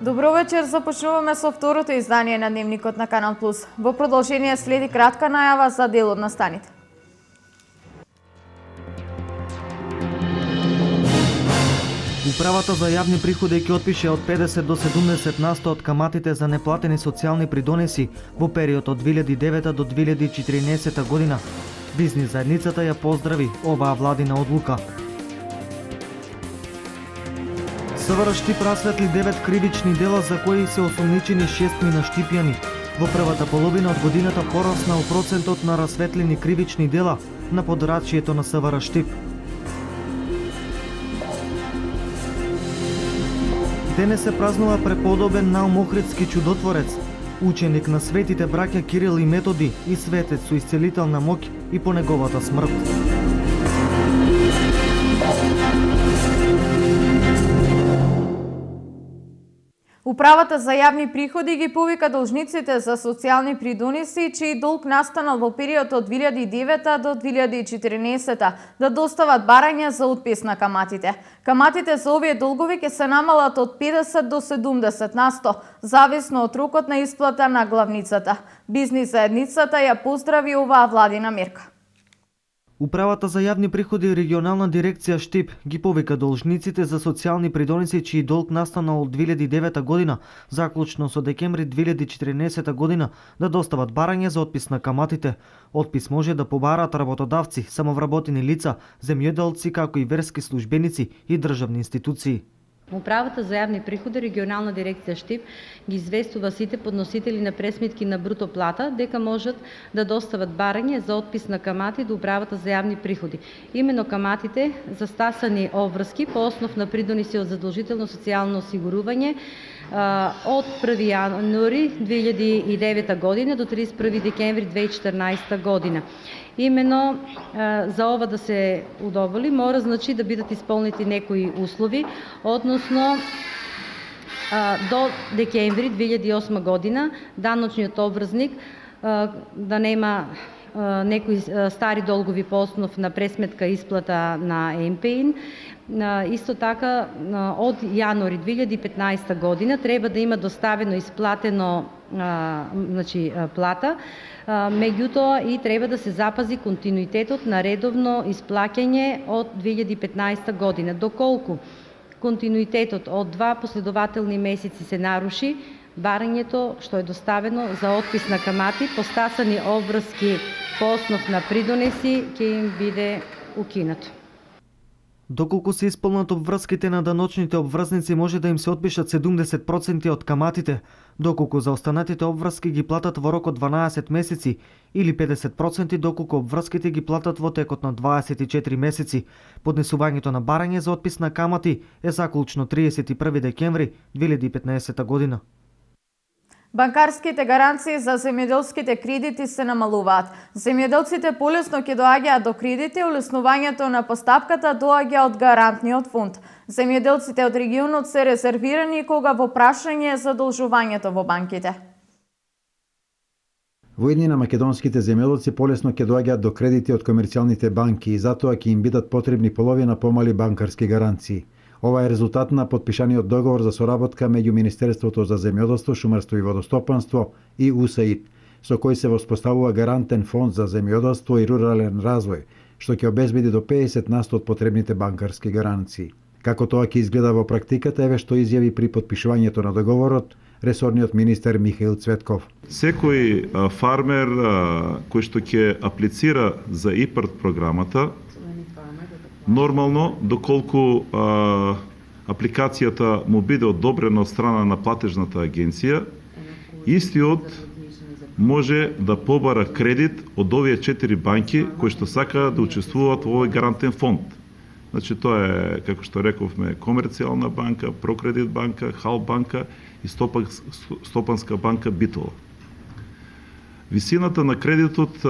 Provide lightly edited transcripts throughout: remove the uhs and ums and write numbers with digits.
Добро вечер, започнуваме со второто издание на Дневникот на Канал Плюс. Во продолжение следи кратка најава за дел од настаните. Управата за јавни приходи ќе отпише од 50 до 70% од каматите за неплатени социјални придонеси во период од 2009 до 2014 година. Бизнис заедницата ја поздрави оваа владина одлука. СВР Штип расветли 9 кривични дела за кои се осомничени 6 мина штипјани. Во првата половина од годината пораснал процентот на расветлени кривични дела на подрачјето на СВР Штип. Денес се празнува преподобен Наум Охридски чудотворец, ученик на светите браќа Кирил и Методи и светец со исцелителна моќ и по неговата смрт. Управата за јавни приходи ги повика должниците за социјални придонеси, чиј долг настанал во период од 2009 до 2014 да достават барања за отпис на каматите. Каматите за овие долгови ќе се намалат од 50 до 70%, зависно од рокот на исплата на главницата. Бизнис заедницата ја поздрави оваа владина мерка. Управата за јавни приходи и регионална дирекција Штип ги повика должниците за социјални придонеси чиј долг настанал од 2009 година, заклучно со декември 2014 година, да достават барање за отпис на каматите. Отпис може да побараат работодавци, самовработени лица, земјоделци, како и верски службеници и државни институции. Управата за јавни приходи, регионална дирекција Штип, ги известува сите подносители на пресметки на бруто плата дека можат да достават барање за отпис на камати до Управата за јавни приходи. Имено каматите за стасани обврски по основ на придонеси од задолжително социјално осигурување од 1 јануари 2009 година до 31 декември 2014 година. Имено за ова да се удоволи мора да бидат исполнети некои услови, односно до декември 2008 година даночниот обврзник да нема некои стари долгови по основ на пресметка исплата на МПИН. Исто така од јануари 2015 година треба да има доставено исплатено плата, меѓутоа и треба да се запази континуитетот на редовно исплаќање од 2015 година. Доколку континуитетот од 2 последователни месеци се наруши, барањето што е доставено за отпис на камати по стасани обврски по основ на придонеси ќе им биде укинато. Доколку се исполнат обврските на даночните обврзници, може да им се отпишат 70% од каматите, доколку за останатите обврски ги платат во рок од 12 месеци или 50% доколку обврските ги платат во текот на 24 месеци. Поднесувањето на барање за отпис на камати е заклучно 31 декември 2015 година. Банкарските гаранции за земјоделските кредити се намалуваат. Земјоделците полесно ќе доаѓаат до кредити, улеснувањето на постапката доаѓа од гарантниот фонд. Земјоделците од регионот се резервирани кога во прашање е задолжувањето во банките. Во иднина македонските земјоделци полесно ќе доаѓаат до кредити од комерцијалните банки и затоа ќе им бидат потребни половина помали банкарски гаранции. Ова е резултат на подпишаниот договор за соработка меѓу Министерството за земјоделство, шумарство и водостопанство и УСАИД, со кој се воспоставува гарантен фонд за земјоделство и рурален развој, што ќе обезбеди до 50% од потребните банкарски гаранции. Како тоа ќе изгледа во практиката, еве што изјави при подпишувањето на договорот ресорниот министер Михаил Цветков. Секој фармер кој што ќе аплицира за ИПАРД програмата, нормално, доколку апликацијата му биде одобрена од страна на платежната агенција, истиот може да побара кредит од овие 4 банки кои што сакаат да учествуваат во овој гарантен фонд. Значи тоа е, како што рековме, Комерцијална банка, Прокредит банка, Хал банка и Стопанска банка Битола. Висината на кредитот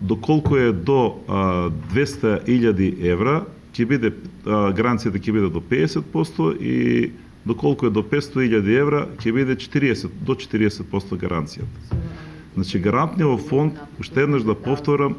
доколку е до 200.000 евра, ќе биде гаранцијата ќе биде до 50% и доколку е до 500.000 евра, ќе биде до 40% гаранцијата. Значи гарантниот фонд, уште еднаш да повторам,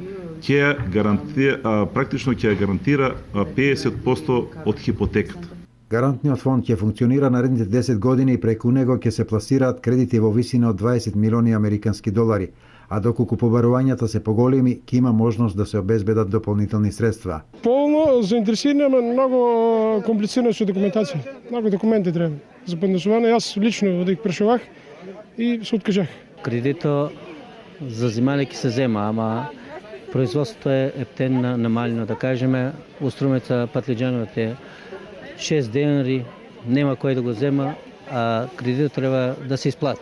практично ќе гарантира 50% од хипотеката. Гарантниот фонд ќе функционира наредните 10 години и преку него ќе се пласираат кредити во висина од 20 милиони американски долари, а доколку побарувањата се поголеми, ќе има можност да се обезбедат дополнителни средства. Полно заинтересирани, ама многу комплицирано со документација. Многу документи треба за поднесување. Јас лично одих прашувах и се откажах. Кредито за земјале ќе се зема, ама производството е ептен намалено, да кажеме, во Струмица патлиџанот е 6 денари, нема кој да го зема, а кредитот треба да се исплати.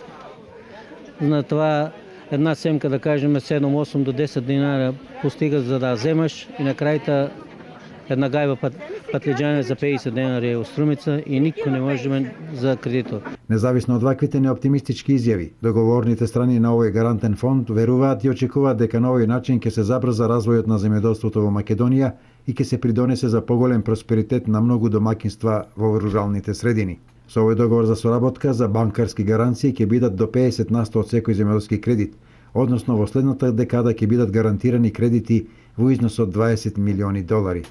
На това една семка, да кажеме, 7-8 до 10 динара постига за да земаш и на крајта една гајба патлиџане за 50 денари е во Струмица и никој не може за кредитот. Независно од ваквите неоптимистички изјави, договорните страни на овој гарантен фонд веруваат и очекуваат дека на овој начин ќе се забрза развојот на земјоделството во Македонија и ќе се придонесе за поголем просперитет на многу домаќинства во руралните средини. Со овој договор за соработка за банкарски гаранции ќе бидат до 50% од секој земјоделски кредит, односно во следната декада ќе бидат гарантирани кредити во износ од 20 милиони долари.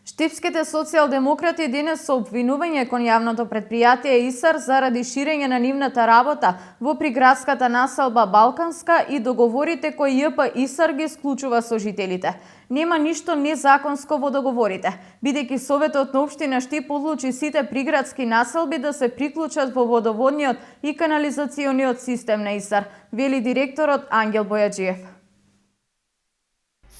Штипските социјалдемократи денес со обвинување кон јавното предпријатие ИСАР заради ширење на нивната работа во приградската населба Балканска и договорите кои ЈП ИСАР ги склучува со жителите. Нема ништо незаконско во договорите, бидејќи Советот на општина Штип одлучи сите приградски населби да се приклучат во водоводниот и канализациониот систем на ИСАР, вели директорот Ангел Бојаджиев.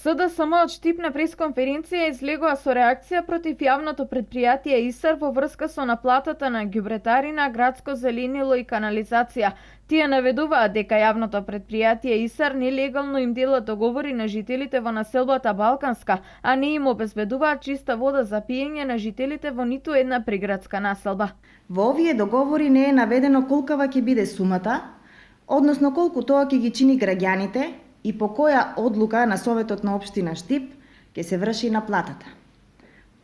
СДСМ од Штип на пресконференција излегува со реакција против јавното предпријатие ИСАР во врска со наплатата на ѓубретарина, градско зеленило и канализација. Тие наведуваат дека јавното предпријатие ИСАР нелегално им дела договори на жителите во населбата Балканска, а не им обезбедуваат чиста вода за пиење на жителите во ниту една приградска населба. Во овие договори не е наведено колкава ќе биде сумата, односно колку тоа ќе ги чини граѓаните, и по која одлука на Советот на општина Штип ќе се врши наплатата.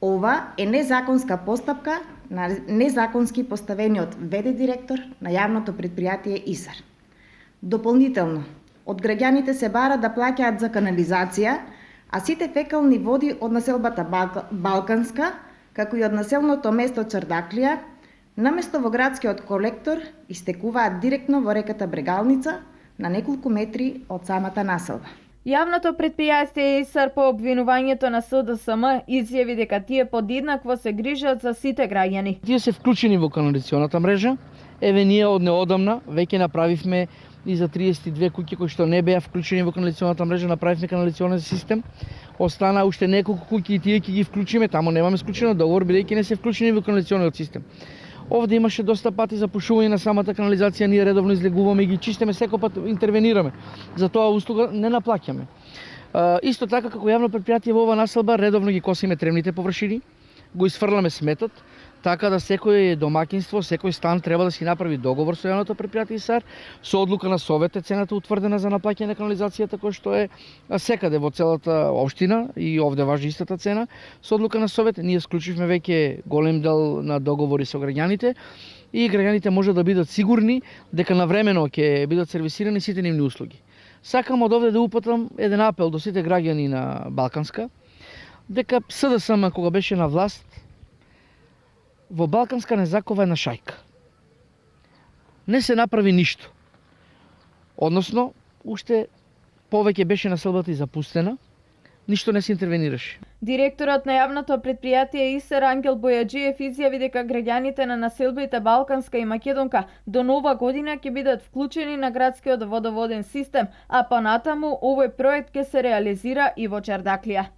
Ова е незаконска постапка на незаконски поставениот ВД директор на јавното предпријатие ИСАР. Дополнително, од граѓаните се бара да плаќаат за канализација, а сите фекални води од населбата Балканска, како и од населното место Чардаклија, наместо во градскиот колектор, истекуваат директно во реката Брегалница, на неколку метри од самата населба. Јавното предпријатие ИСАР по обвинувањето на СДСМ изјави дека тие подеднакво се грижат за сите граѓани. Тие се вклучени во канализационата мрежа. Еве ние од неодамна веќе направивме и за 32 куќи кои што не беа вклучени во канализационата мрежа, направивме канализационен систем. Остана уште неколку куќи и тие ќе ги вклучиме, таму немаме склучен договор бидејќи не се вклучени во канализационниот систем. Овде имаше доста пати запушување на самата канализација, ние редовно излегуваме и ги чистиме, секој пат интервенираме. За тоа услуга не наплаќаме. Исто така како јавно предпријатие во ова населба редовно ги косиме тревните површини, го изфрламе сметот, така да секој домаќинство, секој стан треба да си направи договор со јавното предпријатие ИСАР, со одлука на Совет е цената утврдена за наплаќање на канализацијата кој што е секаде во целата општина и овде важи истата цена. Со одлука на Совет ние склучивме веќе голем дел на договори со граѓаните и граѓаните може да бидат сигурни дека навремено ќе бидат сервисирани сите нивни услуги. Сакам од овде да упатам еден апел до сите граѓани на Балканска дека СДСМ кога беше на власт во Балканска не закова една шајка. Не се направи ништо. Односно, уште повеќе беше населбата и запустена, ништо не се интервенираше. Директорот на јавното предпријатие ИСАР Ангел Бојаджиев изјави дека граѓаните на населбите Балканска и Македонка до нова година ќе бидат вклучени на градскиот водоводен систем, а понатаму овој проект ќе се реализира и во Чардаклија.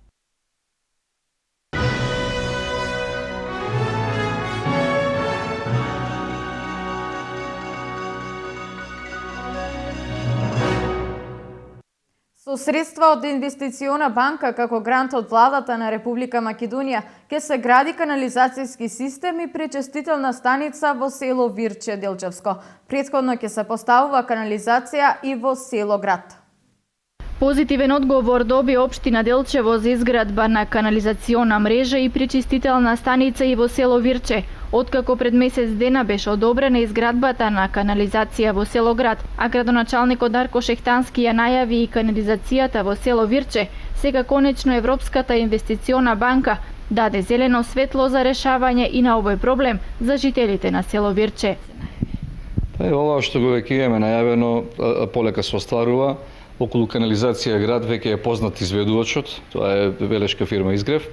Со средства од инвестициона банка како грант од владата на Република Македонија ќе се гради канализацијски систем и пречистителна станица во село Вирче Делчевско. Претходно ќе се поставува канализација и во село Град. Позитивен одговор доби општина Делчево за изградба на канализациона мрежа и пречистителна станица и во село Вирче, откако пред месец дена беше одобрена изградбата на канализација во село Град, а градоначалникот Дарко Шехтански ја најави и канализацијата во село Вирче. Сега конечно Европската инвестициона банка даде зелено светло за решавање и на овој проблем за жителите на село Вирче. Ова што го веќе имаме најавено, полека се остварува. Околу канализација град веќе е познат изведувачот, тоа е велешка фирма Изгрев.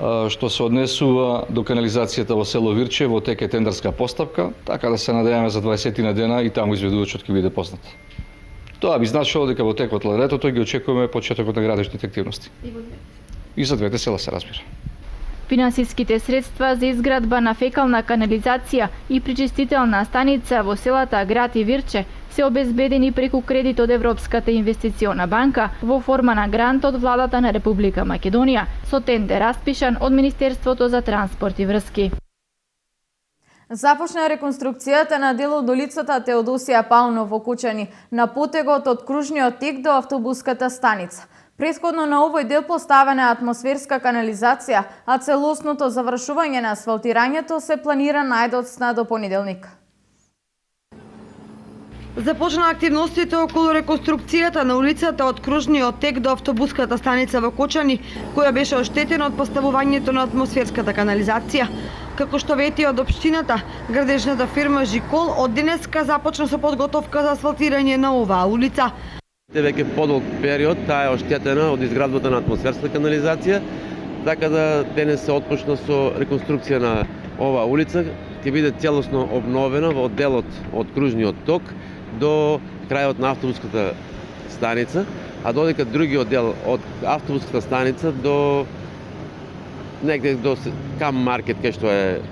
Што се однесува до канализацијата во село Вирче, во тек е тендерска постапка, така да се надеваме за 20 на дена и таму изведувачот ќе биде познат. Тоа би значило дека во текот на летото ги очекуваме почетокот на градишните активности. И за двете села се разбира. Финансиските средства за изградба на фекална канализација и пречистителна станица во селата Град и Вирче се обезбедени преку кредит од Европската инвестициона банка во форма на грант од владата на Република Македонија, со тендер распишан од Министерството за транспорт и врски. Започна реконструкцијата на дел од улицата Теодосија Паунов во Кучани на потегот од кружниот тек до автобуската станица. Претходно на овој дел поставена е атмосферска канализација, а целосното завршување на асфалтирањето се планира најдоцна до понеделник. Започна активностите околу реконструкцијата на улицата од кружниот тек до автобуската станица во Кочани, која беше оштетена од поставувањето на атмосферската канализација. Како што вети од општината, градежната фирма Жикол од денеска започна со подготовка за асфалтирање на оваа улица. Веќе подолг период таа е оштетена од изградбата на атмосферска канализација, така да денес се отпочна со реконструкција на оваа улица, ќе биде целосно обновена во делот од кружниот ток до крајот на автобуската станица, а додека другиот дел од автобуската станица до негде до кам маркет кај што е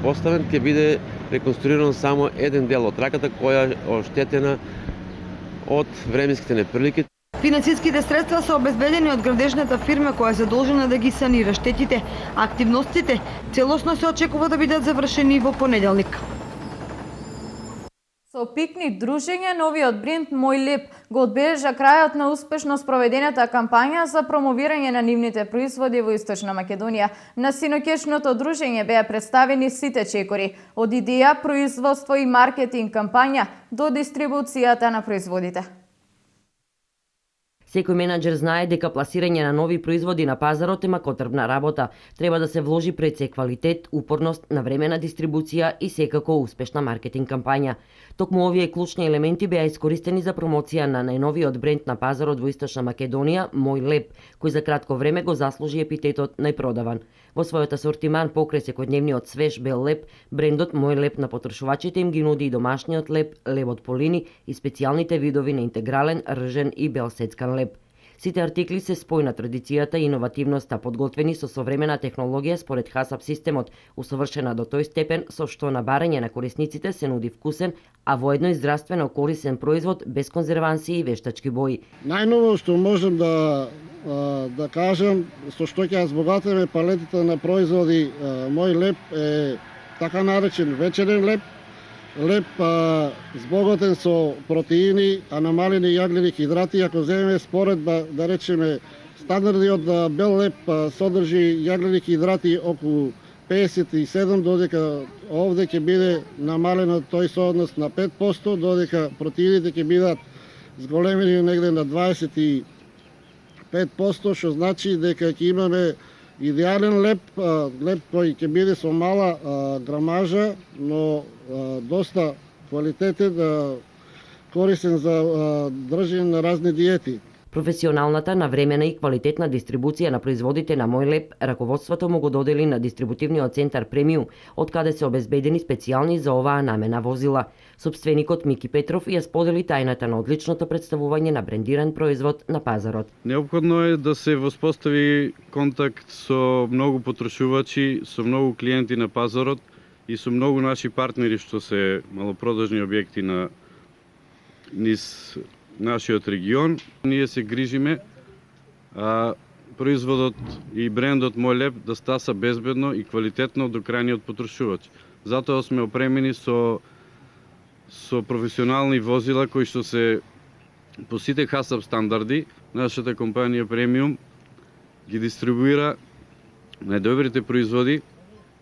поставен, ќе биде реконструиран само еден дел од траката која е оштетена од временските неприлики. Финансиските средства се обезбедени од градежната фирма која се должна да ги санира штетите. Активностите целосно се очекува да бидат завршени во понеделник. Со пикник дружење, новиот бренд Мој леп го одбележа крајот на успешно спроведената кампања за промовирање на нивните производи во Источна Македонија. На синоќешното дружење беа представени сите чекори, од идеја, производство и маркетинг кампања до дистрибуцијата на производите. Секој менаџер знае дека пласирање на нови производи на пазарот е макотрбна работа. Треба да се вложи пред се квалитет, упорност, навремена дистрибуција и секако успешна маркетинг кампања. Токму овие клучни елементи беа искористени за промоција на најновиот бренд на пазарот во Источна Македонија, Мој леп, кој за кратко време го заслужи епитетот најпродаван. Во својот асортиман покрај секојдневниот свеж бел леп, брендот Мој леп на потрошувачите им ги нуди и домашниот леп, леб од полини и специјалните видови на интегрален, ржен и бел сецкан леп. Сите артикли се спои на традицијата и иновативноста, подготвени со современа технологија според ХАСАП системот, усовршена до тој степен со што на барање на корисниците се нуди вкусен, а воедно и здравствено корисен производ без конзерванси и вештачки бои. Најново што можем да кажем, со што ќе збогатиме палетата на производи Мој леп е така наречен вечерен леп, леп збогатен со протеини, а намалени јаглени хидрати. Ако земеме споредба, да речеме, стандардниот бел леп содржи јаглени хидрати околу 57, додека овде ќе биде намалено тој сооднос на 5%, додека протеините ќе бидат зголемени негде на 25%, што значи дека ќе имаме идеален леп, леп кој ќе биде со мала грамажа, но доста квалитетен, корисен за држење на разни диети. Професионалната, навремена и квалитетна дистрибуција на производите на Мој леп, раководството му го додели на дистрибутивниот центар Премиум, од каде се обезбедени специјални за оваа намена возила. Сопственикот Мики Петров ја сподели тајната на одличното представување на брендиран производ на пазарот. Неопходно е да се воспостави контакт со многу потрошувачи, со многу клиенти на пазарот и со многу наши партнери што се малопродажни објекти на низ нашиот регион. Ние се грижиме производот и брендот Мој леп да стаса безбедно и квалитетно до крајниот потрошувач. Затоа сме опремени со професионални возила кои што се по сите ХАСАП стандарди. Нашата компанија Премиум ги дистрибуира најдобрите производи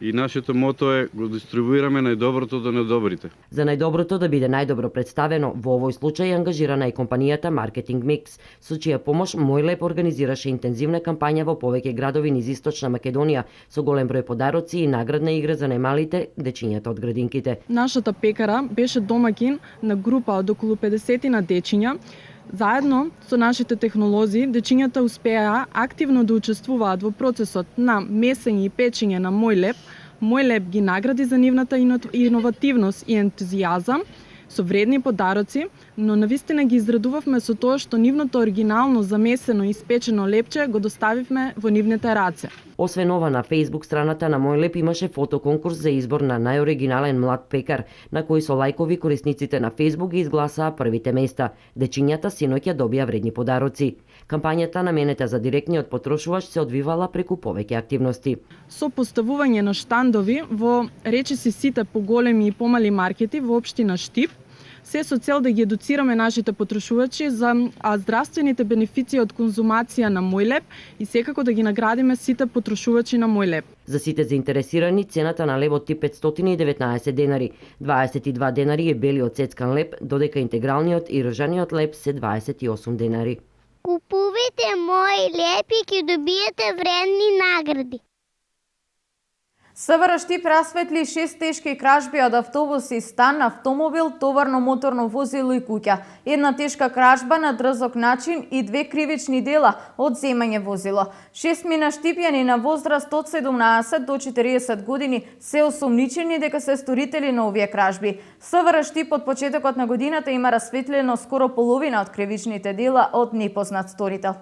и нашето мото е го дистрибуираме најдоброто до недобрите. За најдоброто да биде најдобро представено, во овој случај ангажирана и компанијата Marketing Mix, со чија помош Мојлеп организираше интензивна кампања во повеќе градови низ Источна Македонија со голем број подароци и наградна игра за најмалите, дечињата од градинките. Нашата пекара беше домакин на група од околу 50 на дечиња. Заедно со нашите технолози, дечињата успеа активно да учествуваат во процесот на месење и печење на Мојлеп. Мојлеп ги награди за нивната иновативност и ентузијазам со вредни подароци, но навистина ги израдувавме со тоа што нивното оригинално замесено и испечено лепче го доставивме во нивните раце. Освен ова, на Facebook страната на Мојлеп имаше фотоконкурс за избор на најоригинален млад пекар, на кој со лајкови корисниците на Facebook ги изгласаа првите места. Дечињата синоќа добија вредни подароци. Кампањата наменета за директниот потрошувач се одвивала преку повеќе активности. Со поставување на штандови во речиси сите поголеми и помали маркети во општина Штип, се со цел да ги едуцираме нашите потрошувачи за здравствените бенефиции од конзумација на Мојлеп и секако да ги наградиме сите потрошувачи на Мојлеп. За сите заинтересирани, цената на лебот е 519 денари. 22 денари е белиот цецкан леб, додека интегралниот и ржаниот леб се 28 денари. Купувате Мојлеп и ќе добиете вредни награди. СВР Штип расветли 6 тешки кражби од автобуси, стан, автомобил, товарно моторно возило и куќа. Една тешка кражба на дрзок начин и 2 кривични дела од земање возило. 6 мина штипјани на возраст од 17 до 40 години се осомничени дека се сторители на овие кражби. СВР Штип од почетокот на годината има расветлено скоро половина од кривичните дела од непознат сторител.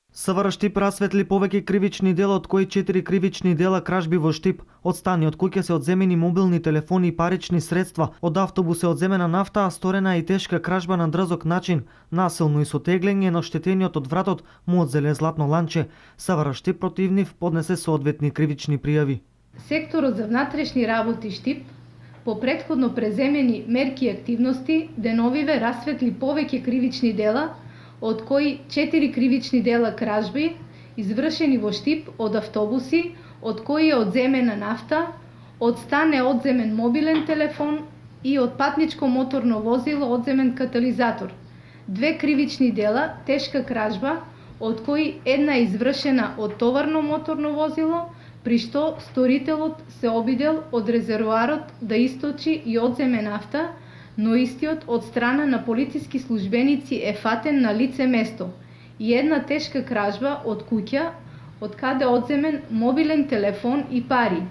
СВР Штип расветли повеќе кривични дела, од кои 4 кривични дела кражби во Штип. Од стани од куќа се одземени мобилни телефони и парични средства, од автобус се одземена нафта, а сторена и тешка кражба на дрзок начин, насилно и со теглење на оштетениот од вратот му одзеле златно ланче. СВР Штип против нив поднесе соодветни кривични пријави. Секторот за внатрешни работи Штип по претходно преземени мерки и активности деновиве расветли повеќе кривични дела, од кои 4 кривични дела кражби извршени во Штип од автобуси, од кои е одземена нафта, од стан е одземен мобилен телефон и од патничко моторно возило одземен катализатор. 2 кривични дела тешка кражба, од кои една е извршена од товарно моторно возило, при што сторителот се обидел од резервоарот да источи и одземе нафта, но истиот од страна на полициски службеници е фатен на лице место, и една тешка кражба од куќа, од каде одземен мобилен телефон и пари.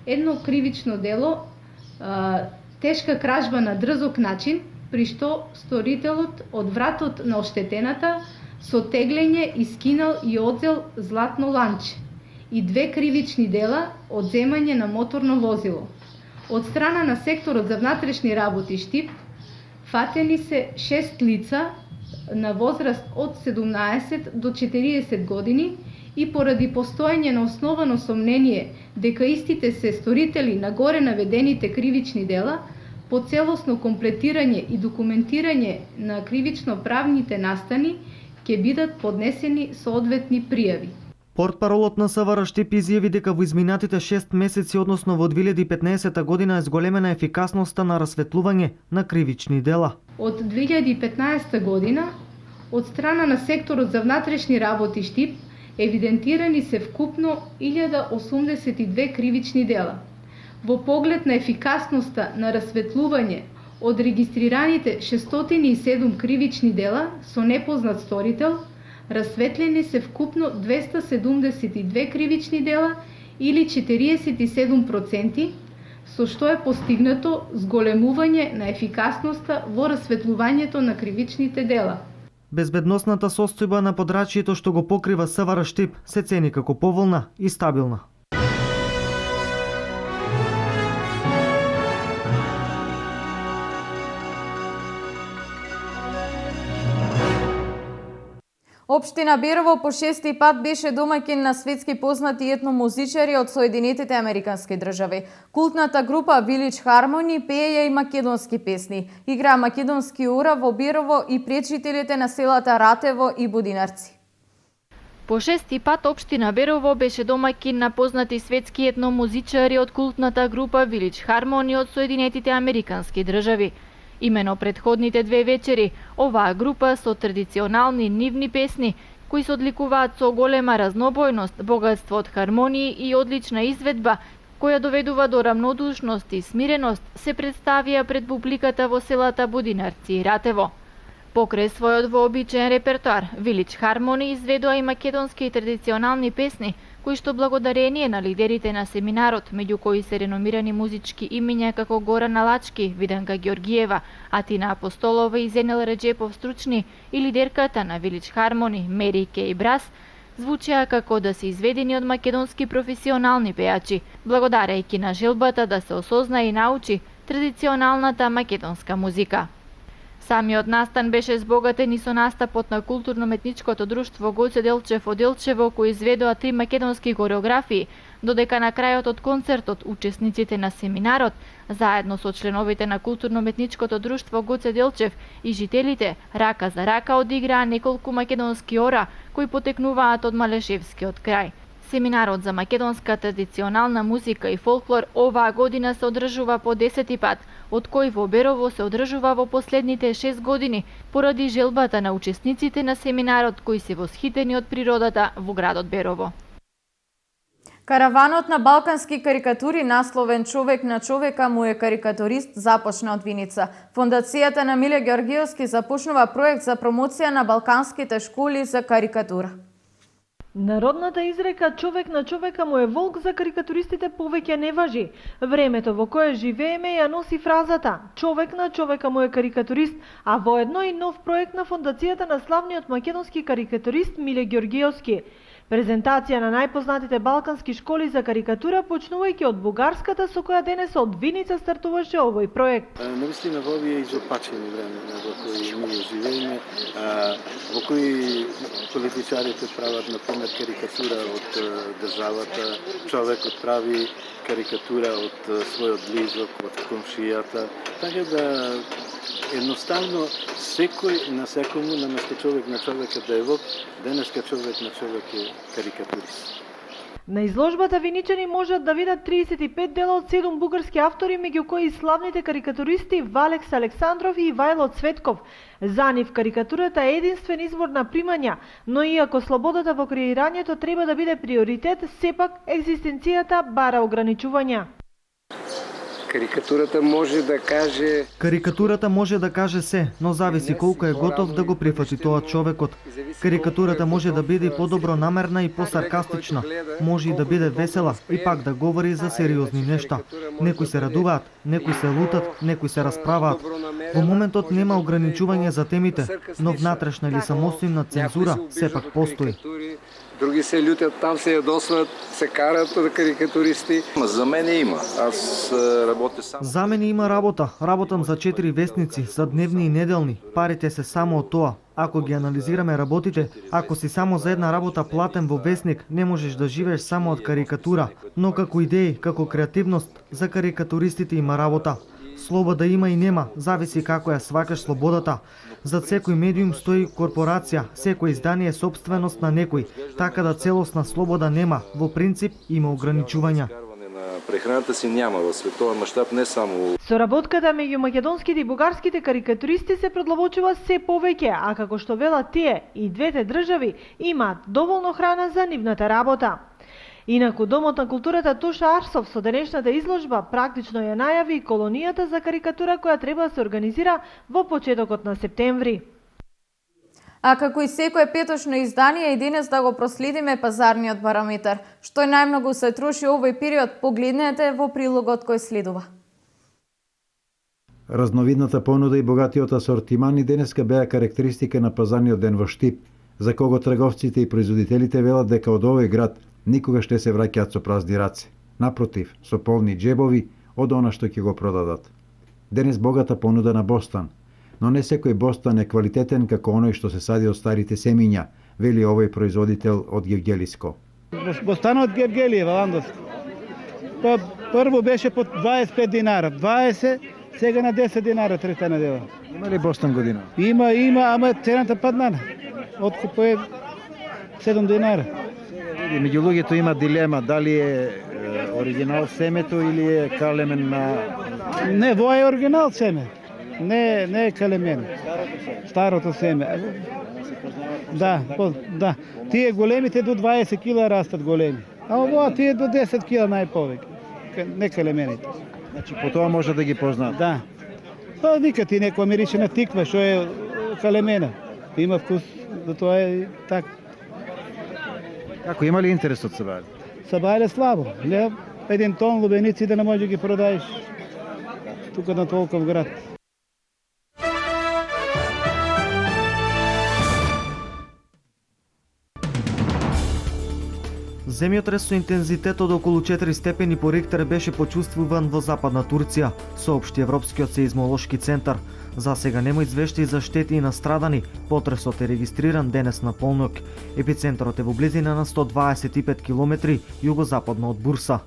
Едно кривично дело, тешка кражба на дрзок начин, при што сторителот од вратот на оштетената со теглење искинал и одзел златно ланче, и 2 кривични дела одземање на моторно возило. Од страна на секторот за внатрешни работи Штип, фатени се 6 лица на возраст од 17 до 40 години и поради постоење на основано сомнение дека истите се сторители на горе наведените кривични дела, по целосно комплетирање и документирање на кривично-правните настани ќе бидат поднесени соодветни пријави. Портпаролот на СВР Штип изјави дека во изминатите 6 месеци, односно во 2015 година, е зголемена ефикасноста на расветлување на кривични дела. Од 2015 година, од страна на секторот за внатрешни работи Штип, евидентирани се вкупно 1082 кривични дела. Во поглед на ефикасноста на расветлување од регистрираните 607 кривични дела со непознат сторител, расветлени се вкупно 272 кривични дела или 47%, со што е постигнато зголемување на ефикасноста во расветлувањето на кривичните дела. Безбедносната состојба на подрачјето што го покрива СВР Штип се цени како поволна и стабилна. Општина Берово по 6-ти пат беше домаќин на светски познати етномузичари од Соединетите Американски држави. Култната група Village Harmony пее и македонски песни. Играа македонски ура во Берово и пречителите на селата Ратево и Будинарци. По шести пат општина Берово беше домаќин на познати светски етномузичари од култната група Village Harmony од Соединетите Американски држави. Имено предходните две вечери, оваа група со традиционални нивни песни, кои се одликуваат со голема разнобојност, богатство од хармонии и одлична изведба, која доведува до рамнодушност и смиреност, се представија пред публиката во селата Будинарци и Ратево. Покрај својот вообичаен репертоар, Village Harmony изведува и македонски и традиционални песни, кои што благодарение на лидерите на семинарот, меѓу кои се реномирани музички имиња како Горан Алачки, Виданка Георгиева, Атина Апостолова и Зенел Реджепов Стручни и лидерката на Village Harmony, Мери Кей Брас, звучеа како да се изведени од македонски професионални пејачи, благодарејќи на желбата да се осозна и научи традиционалната македонска музика. Самиот настан беше збогатен и со настапот на културно-метничкото друштво Гоце Делчев од Делчево, кои изведоа 3 македонски хореографии, додека на крајот од концертот учесниците на семинарот, заедно со членовите на културно-метничкото друштво Гоце Делчев и жителите, рака за рака одиграа неколку македонски ора, кои потекнуваат од Малешевскиот крај. Семинарот за македонска традиционална музика и фолклор оваа година се одржува по 10 пат, од кој во Берово се одржува во последните 6 години, поради желбата на учесниците на семинарот кои се восхитени од природата во градот Берово. Караванот на балкански карикатури насловен Човек на човека му е карикатурист започна од Виница. Фондацијата на Миле Георгиевски започнува проект за промоција на балканските школи за карикатура. Народната изрека "Човек на човека му е волк" за карикатуристите повеќе не важи. Времето во кое живееме ја носи фразата "Човек на човека му е карикатурист", а воедно и нов проект на фондацијата на славниот македонски карикатурист Миле Георгиевски. Презентација на најпознатите балкански школи за карикатура, почнувајќи од бугарската со која денес од Виница стартуваше овој проект. Навистина во овие изопачени времена во кои ние живееме, во кои политичарите прават на пример карикатура од државата, човекот прави карикатура од својот близок, од комшијата, така да едноставно секој на секому наместо човек на човека да е волк, денеска човек на човек е карикатурист. На изложбата виничани можат да видат 35 дела од 7 бугарски автори, меѓу кои славните карикатуристи Валекс Александров и Ивајло Цветков. За нив карикатурата е единствен извор на примања, но иако слободата во креирањето треба да биде приоритет, сепак екзистенцијата бара ограничувања. Карикатурата може да каже се, но зависи колку е готов да го прифати тоа човекот. Карикатурата може да биде подобро намерна и посаркастична, може и да биде весела и пак да говори за сериозни нешта. Некои се радуваат, некои се лутат, некои се расправаат. Во моментот нема ограничување за темите, но внатрешна или самостојна цензура сепак постои. Други се лютят там, се ядосват, се карат од карикатуристи. За мене има. Аз работя сам. За мене има работа. Работам за 4 вестници, за дневни и неделни. Парите се само од тоа. Ако ги анализираме работите, ако си само за една работа платен во вестник, не можеш да живееш само од карикатура. Но како идеи, како креативност, за карикатуристите има работа. Слобода има и нема, зависи како ја свакаш слободата. Зад секој медиум стои корпорација, секој издание е собственост на некој, така да целосна слобода нема, во принцип има ограничувања. Прехраната си няма во световен маштаб, не само. Соработката меѓу македонските и бугарските карикатуристи се продлабочува се повеќе, а како што велат тие, и двете држави имаат доволно храна за нивната работа. Инаку Домот на културата Тоша Арсов со денешната изложба практично ја најави колонијата за карикатура која треба да се организира во почетокот на септември. А како и секое петочно издание, и денес да го проследиме пазарниот барометар. Што најмногу се троши овој период, погледнете во прилогот кој следува. Разновидната понуда и богатиот асортиман и денеска беа карактеристика на пазарниот ден во Штип, за кого трговците и производителите велат дека од овој град никога ще се враќаат со празни раце. Напротив, со полни джебови од она што ќе го продадат. Денес богата понуда на бостан, но не секој бостан е квалитетен како оној што се сади од старите семиња, вели овој производител од Гевгелиско. Бостанот Гевгелиева, Ландос. Па прво беше по 25 динара, 20, сега на 10 динара трета недела. Има ли бостан година? Има, ама цената падна. Откупо е 7 dinара. Види, меѓу луѓето има дилема дали е оригинал семето или е калемен на... Не, во е оригинал семе. Не е калемен. Старото семе. Да, да. Тие големите до 20 кила растат големи. А ово тие до 10 кила најповеќе. Не калемените. Значи по тоа може да ги познаат. Да. Па вика ти некоја мирише на тиква, што е калемена. Има вкус, да тоа е така. Како има ли интерес од Сабајле? Сабајле слабо. Не, 1 тон лубеници да не може да ги продаеш тука на толков град. Земјотрес со интензитет од околу 4 степени по Рихтер беше почувствуван во западна Турција, соопшти Европскиот сеизмолошки центар. За сега нема извештаи за штети и настрадани. Потресот е регистриран денес на полнок. Епицентарот е во близина на 125 км југозападно од Бурса.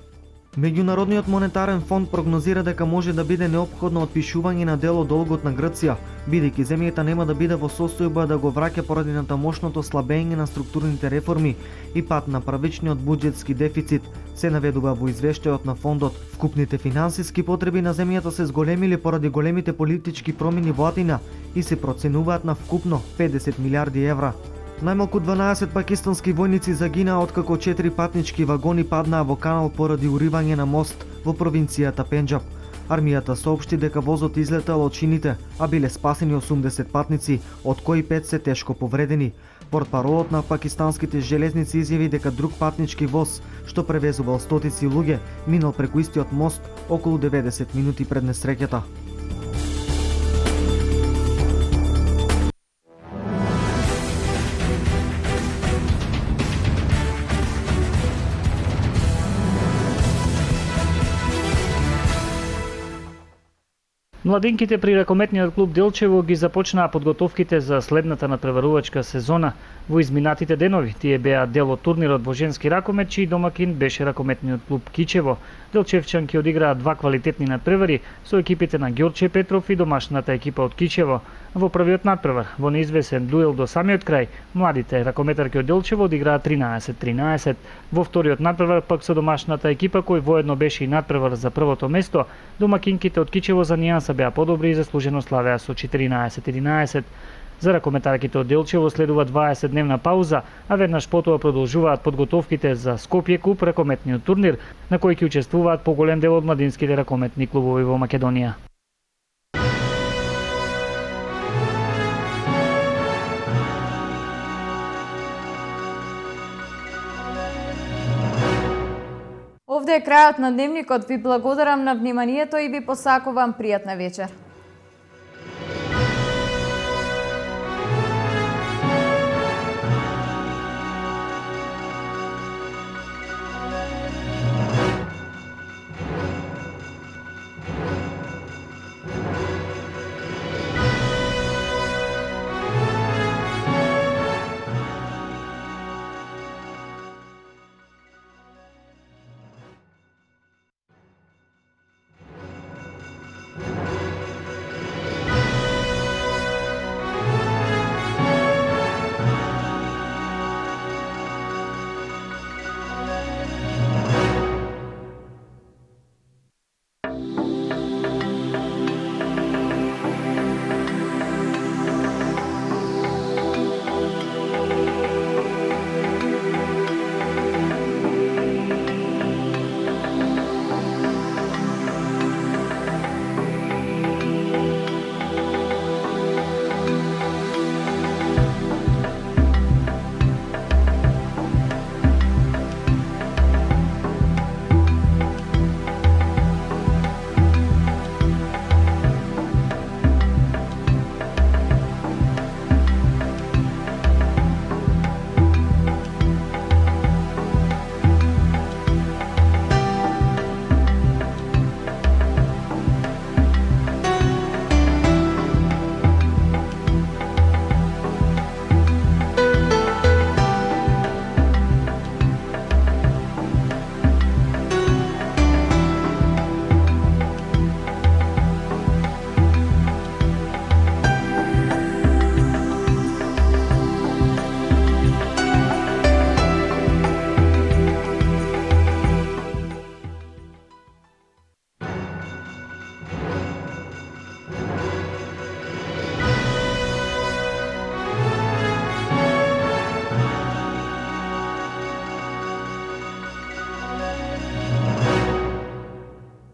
Меѓународниот монетарен фонд прогнозира дека може да биде неопходно отпишување на дел од долгот на Грција, бидејќи земјата нема да биде во состојба да го враќа поради натамошното слабење на структурните реформи и пат на правичниот буџетски дефицит, се наведува во извештајот на фондот. Вкупните финансиски потреби на земјата се зголемиле поради големите политички промени во Атина и се проценуваат на вкупно 50 милиарди евра. Најмалку 12 пакистански војници загинаа откако 4 патнички вагони паднаа во канал поради уривање на мост во провинцијата Пенџаб. Армијата соопшти дека возот излетал од шините, а биле спасени 80 патници, од кои 5 се тешко повредени. Портпаролот на пакистанските железници изјави дека друг патнички воз, што превезувал стотици луѓе, минал преку истиот мост околу 90 минути пред несреќата. Младинките при ракометниот клуб Делчево ги започнаа подготовките за следната надпреварувачка сезона во изминатите денови. Тие беа дел од турнирот во женски ракомет, чиј домакин беше ракометниот клуб Кичево. Делчевчанки одиграа 2 квалитетни надпревари со екипите на Ѓорче Петров и домашната екипа од Кичево. Во првиот надпревар, во неизвесен дуел до самиот крај, младите ракометарки од Делчево одиграа 13-13. Во вториот надпревар пак со домашната екипа, кој воедно беше и надпревар за првото место, домакинките од Кичево за нијанса беа подобри и заслужено славеа со 14-11. За ракометарките од Делчево следува 20-дневна пауза, а веднаш потоа продолжуваат подготовките за Скопје куп, ракометниот турнир, на кој ќе учествуваат поголем дел од младинските ракометни клубови во Македонија. Овде е крајот на дневникот. Ви благодарам на вниманието и ви посакувам пријатна вечер.